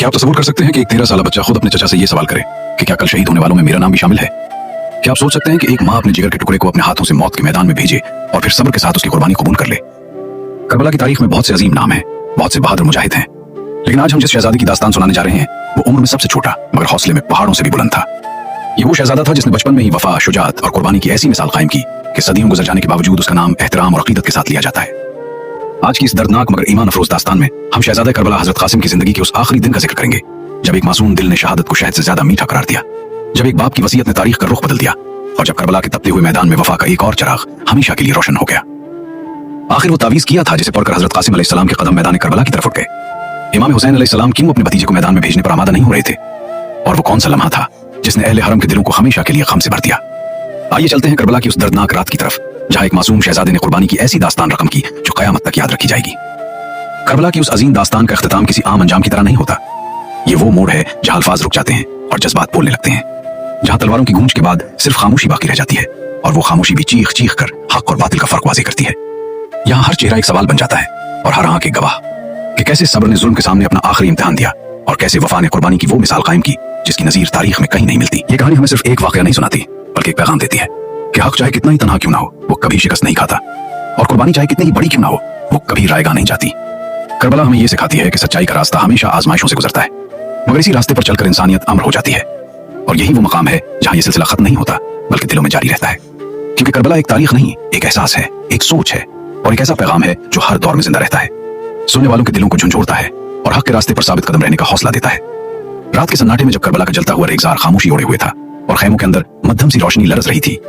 क्या आप तस्वीर कर सकते हैं कि एक 13 साल बच्चा खुद अपने चचा से ये सवाल करे कि क्या कल शहीद होने वालों में मेरा नाम भी शामिल है? क्या आप सोच सकते हैं कि एक माँ अपने जिगर के टुकड़े को अपने हाथों से मौत के मैदान में भेजे और फिर सब्र के साथ उसकी कुर्बानी कबूल कर ले? करबला की तारीख में बहुत से अजीम नाम हैं, बहुत से बहादुर मुजाहिद हैं, लेकिन आज हम जिस शहजादी की दास्तान सुनाने जा रहे हैं वो उम्र में सबसे छोटा मगर हौसले में पहाड़ों से भी बुलंद था। ये वो शहजादा था जिसने बचपन में ही वफा, शुजाअत और कुर्बानी की ऐसी मिसाल कायम की कि सदियों गुजर जाने के बावजूद उसका नाम एहतराम और अकीदत के साथ लिया जाता है। आज की इस दर्दनाक मगर ईमान अफरोज दास्तान में हम शहजादा करबला हजरत कासिम की जिंदगी के उस आखिरी दिन का जिक्र करेंगे जब एक मासूम दिल ने शहादत को शहद से ज्यादा मीठा करार दिया, जब एक बाप की वसीयत ने तारीख का रुख बदल दिया और जब करबला के तपते हुए मैदान में वफा का एक और चिराग हमेशा के लिए रोशन हो गया। आखिर वो तावीज किया था जिसे पढ़कर हजरत कासिम अलैहिस्सलाम के कदम मैदान करबला की तरफ उठ गए। इमाम हुसैन अलैहिस्सलाम क्यों अपने भतीजे को मैदान में भेजने पर आमादा नहीं हो रहे थे, और वो कौन सा लम्हा था जिसने अहले हरम के दिलों को हमेशा के लिए गम से भर दिया? आइए चलते हैं करबला की उस दर्दनाक रात की तरफ जहां एक मासूम शहजादे ने कुर्बानी की ऐसी दास्तान रकम की जो कयामत तक याद रखी जाएगी। करबला की उस अजीम दास्तान का इख्तिताम किसी आम अंजाम की तरह नहीं होता। ये वो मोड़ है जहां अल्फाज रुक जाते हैं और जज्बात बोलने लगते हैं, जहां तलवारों की गूंज के बाद सिर्फ खामोशी बाकी रह जाती है और वो खामोशी भी चीख चीख कर हक और बातिल का फर्क वाज़ेह करती है। यहाँ हर चेहरा एक सवाल बन जाता है और हर आंख एक गवाह कि कैसे सब्र ने जुल्म के सामने अपना आखिरी इम्तिहान दिया और कैसे वफा ने कुर्बानी की वो मिसाल कायम की जिसकी नजीर तारीख में कहीं नहीं मिलती। ये कहानी हमें सिर्फ एक वाकया नहीं सुनाती बल्कि एक पैगाम देती है कि हक चाहे कितना ही तन्हा क्यों ना हो वो कभी शिकस्त नहीं खाता, और कुर्बानी चाहे कितनी ही बड़ी क्यों ना हो वो कभी रायगा नहीं जाती। करबला हमें ये सिखाती है कि सच्चाई का रास्ता हमेशा आजमाइशों से गुजरता है मगर इसी रास्ते पर चलकर इंसानियत अमर हो जाती है, और यही वो मकाम है जहां ये सिलसिला खत्म नहीं होता बल्कि दिलों में जारी रहता है। क्योंकि करबला एक तारीख नहीं, एक एहसास है, एक सोच है और एक ऐसा पैगाम है जो हर दौर में जिंदा रहता है, सुनने वालों के दिलों को झंझोड़ता है और हक के रास्ते पर साबित कदम रहने का हौसला देता है। रात के सन्नाटे में जब करबला का जलता हुआ रेगजार खामोशी ओढ़े हुए था और खैमों के अंदर मध्यम सी रोशनी लरज रही थी,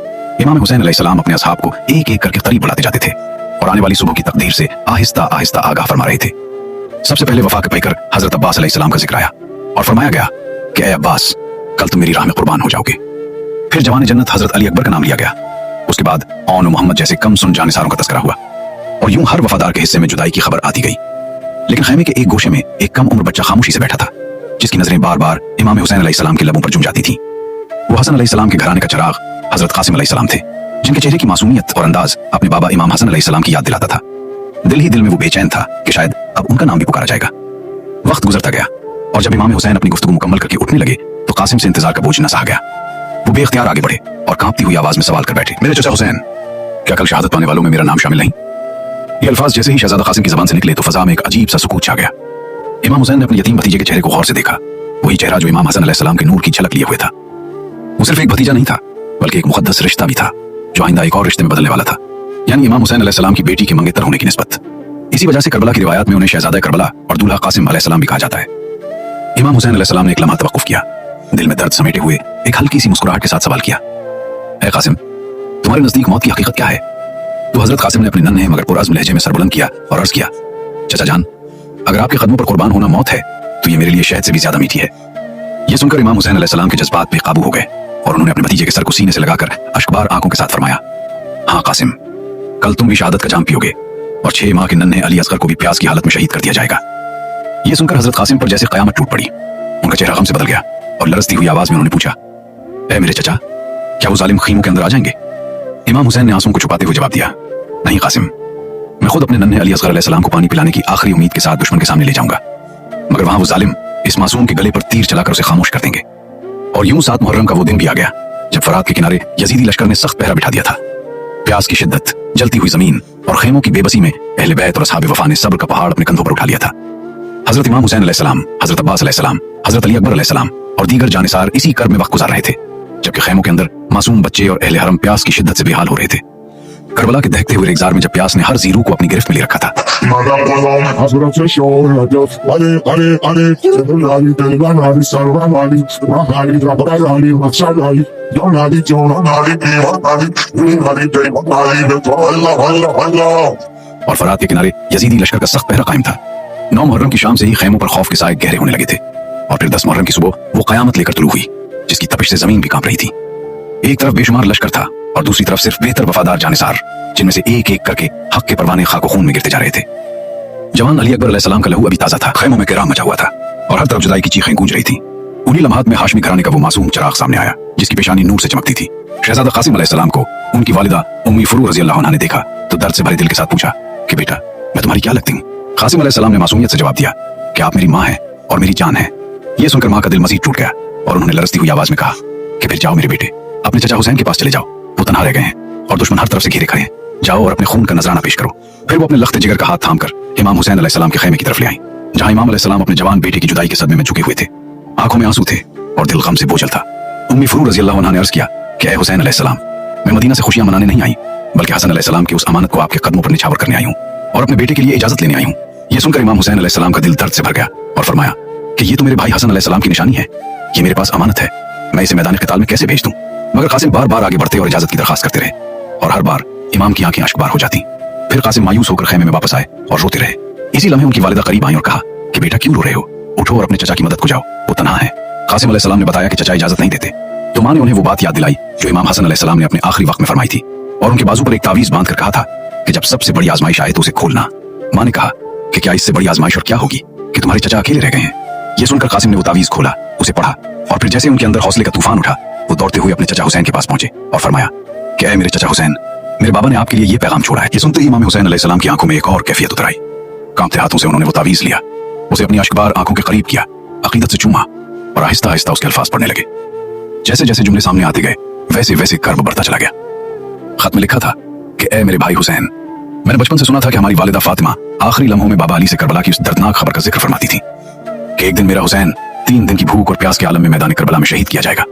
इमाम हुसैन अलैहिस्सलाम अपने असहाब को एक एक करके करीब बुलाते जाते थे और आने वाली सुबह की तकदीर से आहिस्ता आहिस्ता आगाह फरमा रहे थे। सबसे पहले वफा के पैकर हजरत अब्बास अलैहिस्सलाम का जिक्र आया और फरमाया गया कि ए अब्बास, कल तुम मेरी राह में कुर्बान हो जाओगे। फिर जवान जन्नत हजरत अली अकबर का नाम लिया गया। उसके बाद औन मोहम्मद जैसे कम सुन जानिसारों का तस्करा हुआ और यूं हर वफादार के हिस्से में जुदाई की खबर आती गई। लेकिन खैमे के एक गोशे में एक कम उम्र बच्चा खामोशी से बैठा था जिसकी नजरें बार बार इमाम हुसैन अलैहिस्सलाम के लबों पर जुम जाती थी। वो हसन अलैहिस्सलाम के घराने का चिराग हजरत कासिम अलैहिस्सलाम थे, जिनके चेहरे की मासूमियत और अंदाज अपने बाबा इमाम हसन अलैहिस्सलाम की याद दिलाता था। दिल ही दिल में वो बेचैन था कि शायद अब उनका नाम भी पुकारा जाएगा। वक्त गुजरता गया और जब इमाम हुसैन अपनी गुफ्तगू मुकम्मल करके उठने लगे तो कासिम से इंतजार का बोझ न सहा गया। वो बेख्तियार आगे बढ़े और कांपती हुई आवाज में सवाल कर बैठे, मेरे चचा हुसैन, क्या कल शहादत पाने वालों में मेरा नाम शामिल नहीं? ये अल्फाज जैसे ही शहजादा कासिम की जुबान से निकले तो फजा में एक अजीब सा सुकूत छा गया। इमाम हुसैन ने अपने यतीम भतीजे के चेहरे को गौर से देखा, वही चेहरा जो इमाम हसन अलैहिस्सलाम के नूर की झलक लिए हुए था। वो सिर्फ एक भतीजा नहीं था बल्कि एक मुकद्दस रिश्ता भी था जो आइंदा एक और रिश्ते में बदलने वाला था, यानी इमाम हुसैन अलैहिस्सलाम की बेटी के मंगेतर होने की निस्बत। इसी वजह से करबला की रिवायात में उन्हें शहजादा करबला और दूल्हा कासिम अलैहिस्सलाम भी कहा जाता है। इमाम हुसैन अलैहिस्सलाम ने एक लम्हा तवक्कुफ किया, दिल में दर्द समेटे हुए एक हल्की सी मुस्कुराहट के साथ सवाल किया, ऐ कासिम, तुम्हारे नजदीक मौत की हकीकत क्या है? तो हजरत कासिम ने अपने नन्हे मगर पुरअज़्म लहजे में सर बुलंद किया और अर्ज किया, चचा जान, अगर आपके कदमों पर कुर्बान होना मौत है तो ये मेरे लिए शहद से भी ज्यादा मीठी है। ये सुनकर इमाम हुसैन अलैहिस्सलाम के जज्बात बेकाबू हो गए और उन्होंने अपने भतीजे के सर को सीने से लगाकर अश्कबार आंखों के साथ फरमाया, हाँ कासिम, कल तुम भी शहादत का जाम पियोगे और 6 माह के नन्हे अली असगर को भी प्यास की हालत में शहीद कर दिया जाएगा। ये सुनकर हजरत कासिम पर जैसे कयामत टूट पड़ी। उनका चेहरा गम से बदल गया और लरजती हुई आवाज में उन्होंने पूछा, ऐ मेरे चचा, क्या वो जालिम खीमों के अंदर आ जाएंगे? इमाम हुसैन ने आंसुओं को छुपाते हुए जवाब दिया, नहीं कासिम, मैं खुद अपने नन्हे अली असगर अलैहिस्सलाम को पानी पिलाने की आखिरी उम्मीद के साथ दुश्मन के सामने ले जाऊंगा, मगर वहां वो जालिम इस मासूम के गले पर तीर चलाकर उसे खामोश कर देंगे। और यूं 7 मुहर्रम का वो दिन भी आ गया जब फरात के किनारे यजीदी लश्कर ने सख्त पहरा बिठा दिया था। प्यास की शिद्दत, जलती हुई जमीन और खेमों की बेबसी में अहले बैत और असहाब वफा ने सब्र का पहाड़ अपने कंधों पर उठा लिया था। हजरत इमाम हुसैन अलैहिस्सलाम, हजरत अब्बास अलैहिस्सलाम, हजरत अली अकबर अलैहिस्सलाम और दीगर जानिसार इसी कर्ब में वक्त गुजार रहे थे जबकि खेमों के अंदर मासूम बच्चे और अहले हरम प्यास की शिद्दत से बेहाल हो रहे थे। करबला के दहकते हुए रेगजार में जब प्यास ने हर जीरू को अपनी गिरफ्त में ले रखा था, और फरात के किनारे यजीदी लश्कर का सख्त पहरा कायम था। 9 मुहर्रम की शाम से ही खैमों पर खौफ के साए गहरे होने लगे थे और फिर 10 मुहर्रम की सुबह वो कयामत लेकर तुलू हुई जिसकी तपिश से जमीन भी कांप रही थी। एक तरफ बेशुमार लश्कर था और दूसरी तरफ सिर्फ बेहतर वफादार जानिसार जिनमें से एक एक करके हक के परवाने खाको खून में गिरते जा रहे थे। जवान अली अकबर अलैहिस्सलाम का लहू अभी ताजा था, खैमों में किराम मचा हुआ था और हर तरफ जुदाई की चीखें गूंज रही थी। उन्हीं लम्हात में हाशमी घराने का वो मासूम चिराग सामने आया जिसकी पेशानी नूर से चमकती थी। शहजादा कासिम अलैहिस्सलाम को उनकी वालिदा उम्मी फुरू रज़ियल्लाहु अन्हा ने देखा तो दर्द से भरे दिल के साथ पूछा कि बेटा, मैं तुम्हारी क्या लगती हूँ? कासिम अलैहिस्सलाम ने मासूमियत से जवाब दिया कि आप मेरी माँ हैं और मेरी जान है ये सुनकर माँ का दिल मजीद टूट गया और उन्होंने लरसती हुई आवाज में कहा कि फिर जाओ मेरे बेटे, अपने चचा हुसैन के पास चले जाओ, वो तनहा रह गए हैं और दुश्मन हर तरफ से घिरे खड़े हैं। जाओ और अपने खून का नजराना पेश करो। फिर वो अपने लख्त जिगर का हाथ थामकर इमाम हुसैन अलैहिस्सलाम के खैमे की तरफ ले आई, जहां इमाम अलैहिस्सलाम अपने जवान बेटे की जुदाई के सदमे में झुके हुए थे। आंखों में आंसू थे और दिल गम से बोझल था। उम्मी फरूर रज़ी अल्लाह अन्हा ने अर्ज किया कि ऐ हुसैन अलैहिस्सलाम, मैं मदीना से खुशियां मनाने नहीं आई, बल्कि हसन अलैहिस्सलाम की उस अमानत को आपके कदमों पर निछावर करने आई हूँ और अपने बेटे के लिए इजाजत लेने आई हूँ। ये सुनकर इमाम हुसैन अलैहिस्सलाम का दिल दर्द से भर गया और फरमाया कि ये तो मेरे भाई हसन अलैहिस्सलाम की निशानी है, ये मेरे पास अमानत है, मैं इसे मैदान क़िताल में कैसे भेज दूं? मगर कासिम बार बार आगे बढ़ते और इजाजत की दरखास्त करते रहे और हर बार इमाम की आंखें अश्कबार हो जाती। फिर कासिम मायूस होकर खैमे में वापस आए और रोते रहे। इसी लम्हे उनकी वालिदा करीब आई और कहा कि बेटा क्यों रो रहे हो, उठो और अपने चचा की मदद को जाओ, वो तन्हा है। कासिम अलैहिस्सलाम ने बताया कि चचा इजाजत नहीं देते, तो माँ ने उन्हें वो बात याद दिलाई जो इमाम हसन अलैहिस्सलाम ने अपने आखिरी वक्त में फरमाई थी और उनके बाजू पर एक तावीज बांध कर कहा था कि जब सबसे बड़ी आजमाइश आए तो उसे खोलना। माँ ने कहा कि क्या इससे बड़ी आजमाइश और क्या होगी कि तुम्हारे चचा अकेले रह गए हैं। ये सुनकर कासिम ने वो तावीज खोला, उसे पढ़ा और फिर जैसे उनके अंदर हौसले का तूफान उठा, वो दौड़ते हुए अपने चचा हुसैन के पास पहुंचे और फरमाया कि ऐ मेरे चचा हुसैन, मेरे बाबा ने आपके लिए ये पैगाम छोड़ा है। ये सुनते ही इमाम हुसैन अलैहिस्सलाम की आंखों में एक और कैफियत उतर आई। कांपते हाथों से उन्होंने वो तावीज लिया, उसे अपनी अश्कबार आंखों के करीब किया, अकीदत से चूमा और आहिस्ता आहिस्ता उसके अल्फाज पढ़ने लगे। जैसे जैसे जुमले सामने आते गए वैसे वैसे कर्ब बढ़ता चला गया। खत में लिखा था कि ऐ मेरे भाई हुसैन, मैंने बचपन से सुना था कि हमारी वालिदा फातिमा आखिरी लम्हों में बाबा अली से करबला की उस दर्दनाक खबर का जिक्र फरमाती थी कि एक दिन मेरा हुसैन 3 दिन की भूख और प्यास के आलम में मैदान करबला में शहीद किया जाएगा।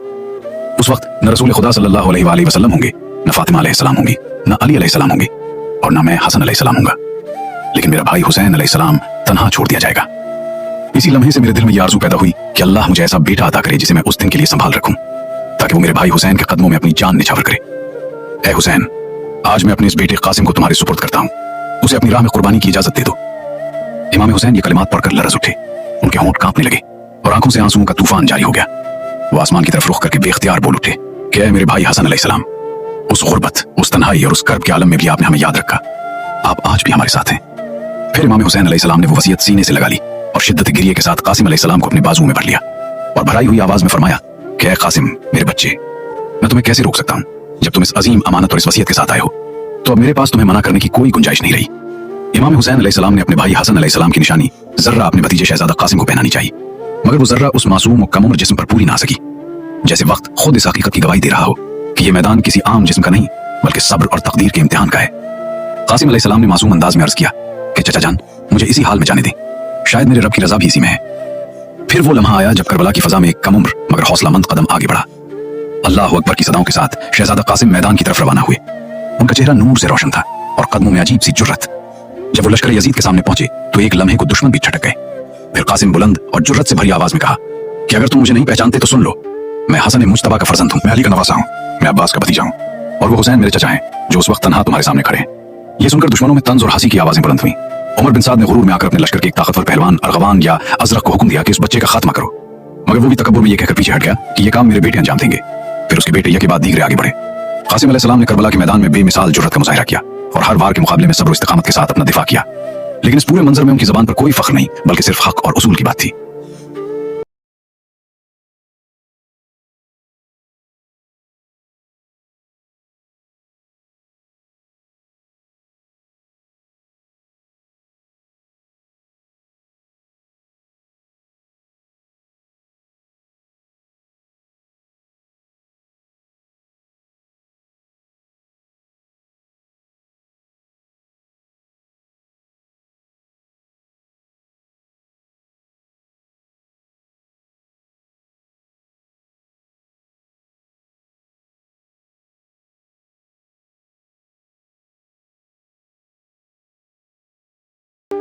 उस वक्त न रसूल खुदा सल्लल्लाहु अलैहि वसल्लम होंगे, न फातिमा अलैहिस्सलाम होंगी, न अली अलैहिस्सलाम होंगे और न मैं हसन अलैहिस्सलाम होऊंगा, लेकिन मेरा भाई हुसैन अलैहिस्सलाम तन्हा छोड़ दिया जाएगा। इसी लम्हे से मेरे दिल में यह आरज़ू पैदा हुई कि अल्लाह मुझे ऐसा बेटा अता करे जिसे मैं उस दिन के लिए संभाल रखूं, ताकि वो मेरे भाई हुसैन के कदमों में अपनी जान निछावर करे। ऐ हुसैन, आज मैं अपने इस बेटे कासिम को तुम्हारे सुपुर्द करता हूं, उसे अपनी राह में कुर्बानी की इजाजत दे दो। इमाम हुसैन ये कलिमात पढ़कर लरज़ उठे, उनके होंठ कांपने लगे और आंखों से आंसुओं का तूफान जारी हो गया। वो आसमान की तरफ रुख करके बेख्तियार बोल उठे कि ऐ मेरे भाई हसन अलैहिस्सलाम, उस गुर्बत, उस तन्हाई और उस कर्ब के आलम में भी आपने हमें याद रखा, आप आज भी हमारे साथ हैं। फिर इमाम हुसैन अलैहिस्सलाम ने वो वसीयत सीने से लगा ली और शिद्दत गिरिये के साथ कासिम अलैहिस्सलाम को अपने बाजू में भर लिया और भराई हुई आवाज में फरमाया कि ऐ कासिम मेरे बच्चे, मैं तुम्हें कैसे रोक सकता हूं जब तुम इस अजीम अमानत और इस वसीयत के साथ आए हो, तो अब मेरे पास तुम्हें मना करने की कोई गुंजाइश नहीं रही। इमाम हुसैन अलैहिस्सलाम ने अपने भाई हसन अलैहिस्सलाम की निशानी जर्रा अपने भतीजे शहजादा कासिम को पहनानी चाहिए, मगर वो जर्रा उस मासूम और कम उम्र जिस्म पर पूरी ना सकी, जैसे वक्त खुद इस हकीकत की गवाही दे रहा हो कि ये मैदान किसी आम जिस्म का नहीं बल्कि सब्र और तकदीर के इम्तिहान का है। कासिम अलैहिस्सलाम ने मासूम अंदाज में अर्ज किया कि चचा जान, मुझे इसी हाल में जाने दें, शायद मेरे रब की रजा भी इसी में है। फिर वो लम्हा आया जब करबला की फजा में एक कम उम्र मगर हौसलामंद कदम आगे बढ़ा। अल्लाह अकबर की सदाओं के साथ शहजादा कासिम मैदान की तरफ रवाना हुए। उनका चेहरा नूर से रोशन था और कदमों में अजीब सी जुर्रत। जब वो लश्कर यजीद के सामने पहुंचे तो एक लम्हे को दुश्मन भी छटक गए। फिर कासिम बुलंद और जुर्रत से भरी आवाज में कहा कि अगर तुम मुझे नहीं पहचानते तो सुन लो, मैं हसन मुज्तबा का फर्जंद हूं, मैं अली का नवासा हूं, मैं अब्बास का भतीजा हूं और वो हुसैन मेरे चचा हैं जो उस वक्त तन्हा तुम्हारे सामने खड़े हैं। ये सुनकर दुश्मनों में तंज और हंसी की आवाजें बुलंद हुई। उमर बिन साद ने गुरूर में आकर अपने लश्कर के एक ताकतवर पहलवान अरगवान या अजरक को हुक्म दिया कि इस बच्चे का खात्मा करो, मगर वो भी तकब्बुर में ये कहकर पीछे हट गया कि ये काम मेरे बेटे अंजाम देंगे। फिर उसके बेटे के बाद दीगरे आगे बढ़े। कासिम अलैहिस्सलाम ने करबला के मैदान में बेमिसाल जुर्रत का मुजाहिरा किया और हर वार के मुकाबले में सब्र और इस्तिकामत के साथ अपना दिफा किया, लेकिन इस पूरे मंजर में उनकी जबान पर कोई फख्र नहीं बल्कि सिर्फ हक और उसूल की बात थी।